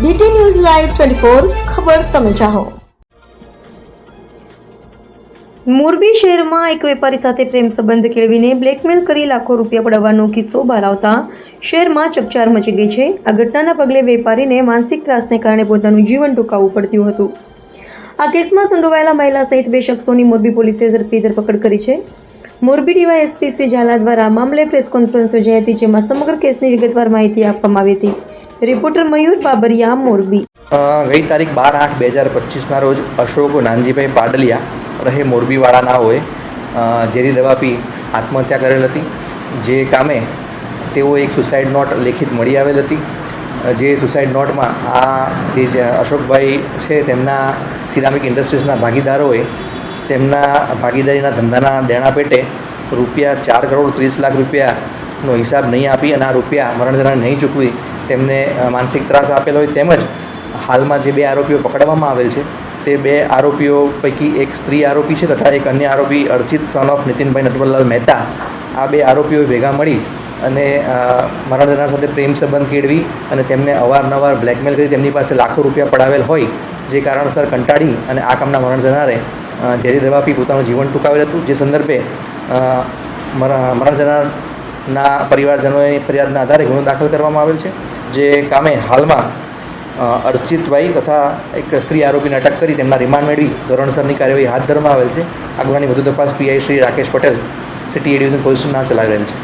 DT news live 24 ખબર તમે ચાહો। મોરબી શહેરમાં એક વેપારી સાથે પ્રેમ સંબંધ કેળવીને બ્લેકમેલ કરી લાખો રૂપિયા પડાવવાનો કિસ્સો બહાર આવતા શહેરમાં ચકચાર મચી ગઈ છે। આ ઘટનાના પગલે વેપારીને માનસિક ત્રાસને કારણે પોતાનું જીવન ટૂંકાવવું પડ્યું હતું। આ કેસમાં સંડોવાયેલા મહિલા સહિત 2 શખ્સોની મોરબી પોલીસે ઝડપી ધરપકડ કરી છે। મોરબી ડીવાયએસપી શ્રી ઝાલા દ્વારા મામલે પ્રેસ કોન્ફરન્સ યોજાઈ હતી, જેમાં સમગ્ર કેસની વિગતવાર માહિતી આપવામાં આવી હતી। રિપોર્ટર મયુર બાબરિયા, મોરબી। ગઈ તારીખ 12/8/2025ના રોજ અશોક નાનજીભાઈ પાડલિયા રહે મોરબીવાળાના હોય ઝેરી દવા પી આત્મહત્યા કરેલ હતી। જે કામે તેઓ એક સુસાઇડ નોટ લેખિત મળી આવેલ હતી। જે સુસાઇડ નોટમાં આ જે અશોકભાઈ છે તેમના સિરામિક ઇન્ડસ્ટ્રીઝના ભાગીદારોએ તેમના ભાગીદારીના ધંધાના દેણા પેટે રૂપિયા 4,30,00,000 રૂપિયાનો હિસાબ નહીં આપી અને આ રૂપિયા મરણજનાને નહીં ચૂકવી તેમને માનસિક ત્રાસ આપેલો હોય। તેમજ હાલમાં જે 2 આરોપીઓ પકડવામાં આવેલ છે તે 2 આરોપીઓ પૈકી એક સ્ત્રી આરોપી છે તથા એક અન્ય આરોપી અર્ચિત સન ઓફ નીતિનભાઈ નટવરલાલ મહેતા। આ 2 આરોપીઓ ભેગા મળી અને મરણજના સાથે પ્રેમ સંબંધ કેળવી અને તેમને અવારનવાર બ્લેકમેલ કરી તેમની પાસે લાખો રૂપિયા પડાવેલ હોય, જે કારણસર કંટાળી અને આ કામના મરણજનારે ઝેરી દવા પી પોતાનું જીવન ટૂંકાવેલ હતું। જે સંદર્ભે મરણજનારના પરિવારજનોની ફરિયાદના આધારે ગુનો દાખલ કરવામાં આવેલ છે। જે કામે હાલમાં અર્ચિતભાઈ તથા એક સ્ત્રી આરોપીને અટક કરી તેમના રિમાન્ડ મેળવી ધોરણસરની કાર્યવાહી હાથ ધરવામાં આવેલ છે। આગળની વધુ તપાસ પીઆઈ શ્રી રાકેશ પટેલ સિટી એ ડિવિઝન પોલીસ સ્ટેશન ચલાવી રહેલ છે।